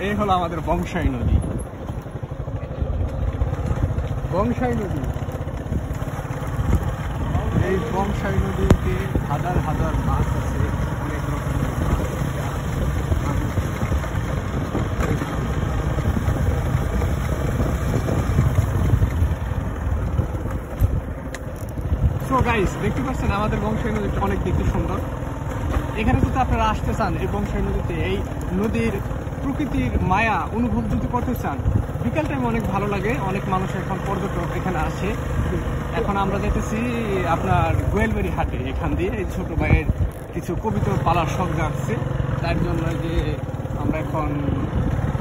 এই হলো আমাদের বংশাই নদী। বংশাই নদী, এই বংশাই নদীতে হাজার হাজার মাছ আছে, অনেক রকমের মাছ। সো গাইস, দেখতে পাচ্ছেন আমাদের বংশাই নদীটা অনেক দেখতে সুন্দর। এখানে যদি আপনারা আসতে চান, এই বংশাই নদীতে, এই নদীর প্রকৃতির মায়া অনুভব যদি করতে চান, বিকাল টাইম অনেক ভালো লাগে। অনেক মানুষ এখন পর্যটক এখানে আসে। এখন আমরা যেতেছি আপনার গোয়েলবাড়ি হাটে, এখান দিয়ে এই ছোট ভাইয়ের কিছু কবিতর পালার শখ জাগছে, তার জন্য যে আমরা এখন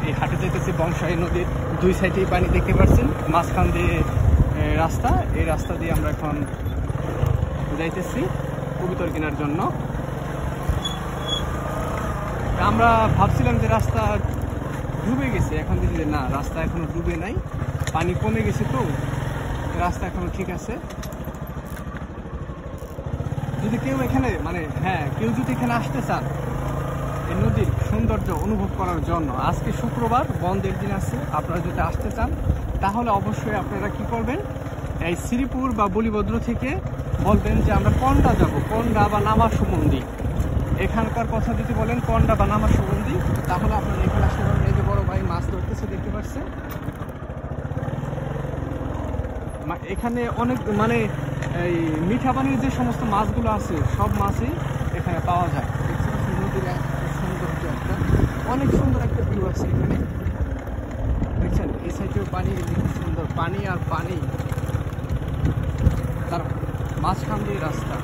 এই হাটে যেতেছি। বংশাই নদীর দুই সাইডেই পানি দেখতে পাচ্ছেন, মাঝখান দিয়ে রাস্তা, এই রাস্তা দিয়ে আমরা এখন যাইতেছি কবিতর কেনার জন্য। আমরা ভাবছিলাম যে রাস্তা ডুবে গেছে, এখন দেখি যে না, রাস্তা এখনো ডুবে নাই, পানি কমে গেছে, তো রাস্তা এখনো ঠিক আছে। যদি কেউ এখানে কেউ যদি এখানে আসতে চান এই নদীর সৌন্দর্য অনুভব করার জন্য, আজকে শুক্রবার বন্ধের দিন আছে, আপনারা যদি আসতে চান তাহলে অবশ্যই আপনারা কি করবেন, এই শ্রীপুর বা বলিভদ্র থেকে বলবেন যে আমরা কন্ডা যাব, কন্ডা বা নামাসুমন্দি। এখানকার কথা যদি বলেন কন্ডা বা নামাসুমন্দি, তাহলে আপনারা এখানে আসতে পারেন। এই যে বড় ভাই মাছ ধরতেছে, দেখতে পাচ্ছেন। এখানে অনেক এই মিঠা পানির যে সমস্ত মাছগুলো আছে, সব মাছই এখানে পাওয়া যায়। দেখতে পাচ্ছেন নদীর সৌন্দর্য, একটা অনেক সুন্দর একটা ভিউ আছে এখানে। দেখছেন এই সাইডেও পানি, সুন্দর পানি আর পানি, তার মাঝখান দিয়ে রাস্তা।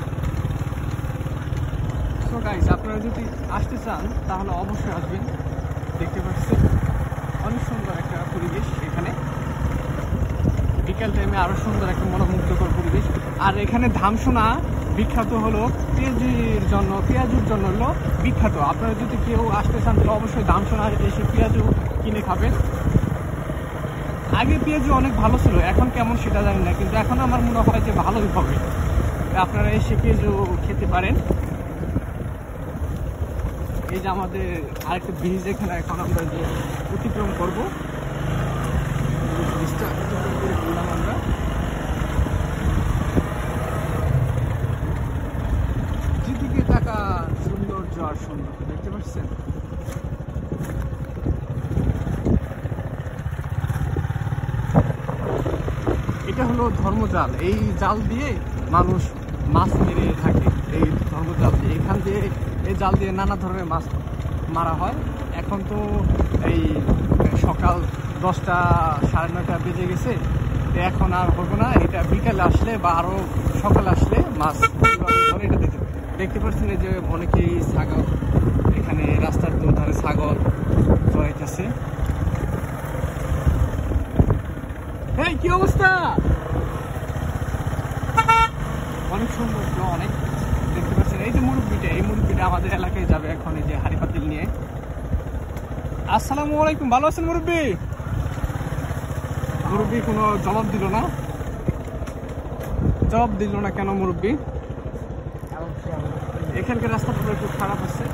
সো গাইস, আপনারা যদি আসতে চান তাহলে অবশ্যই আসবেন। দেখতে পাচ্ছেন অনেক সুন্দর একটা পরিবেশ এখানে, বিকাল টাইমে আরো সুন্দর একটা মনোমুগ্ধকর পরিবেশ। আর এখানে ধামসোনা বিখ্যাত হলো পেঁয়াজুর জন্য হলো বিখ্যাত। আপনারা যদি কেউ আসতে চান তাহলে অবশ্যই ধামসোনা এসে পেঁয়াজু কিনে খাবেন। আগে পেঁয়াজু অনেক ভালো ছিল, এখন কেমন সেটা জানি না, কিন্তু এখন আমার মনে হয় যে ভালোই হবে। আপনারা এসে পেঁয়াজু খেতে পারেন। এই যে আমাদের আরেকটা ব্রিজ এখানে এখন আমরা যে অতিক্রম করবো, ব্রিজটা অতিক্রম করে বললাম আমরা। যেদিকে টাকা সৌন্দর্য আর সুন্দর, দেখতে পাচ্ছেন। এটা হলো ধর্মজাল, এই জাল দিয়ে মানুষ মাছ মেরে থাকে। এই ধর্মজাল দিয়ে, এখান দিয়ে এই জাল দিয়ে নানা ধরনের মাছ মারা হয়। এখন তো এই সকাল 10টা 9:30 বেজে গেছে, এখন আর হবে না। এটা বিকালে আসলে বা আরো সকালে আসলে মাছ এটা দেখতে পাচ্ছেন। এই যে অনেকেই ছাগল, এখানে রাস্তার দুধারে ছাগল চড়াইতেছে। এই কি অবস্থা, অনেক সুন্দর, অনেক দেখতে পাচ্ছেন। এই যে মুরব্বিটা, এই মুরব্বিটা আমাদের এলাকায় যাবে এখন, এই যে হাড়ি পাতিল নিয়ে। আসসালামু আলাইকুম, ভালো আছেন মুরব্বি? মুরব্বি কোনো জবাব দিল না, কেন মুরব্বি? এখানকার রাস্তাটা একটু খারাপ আছে।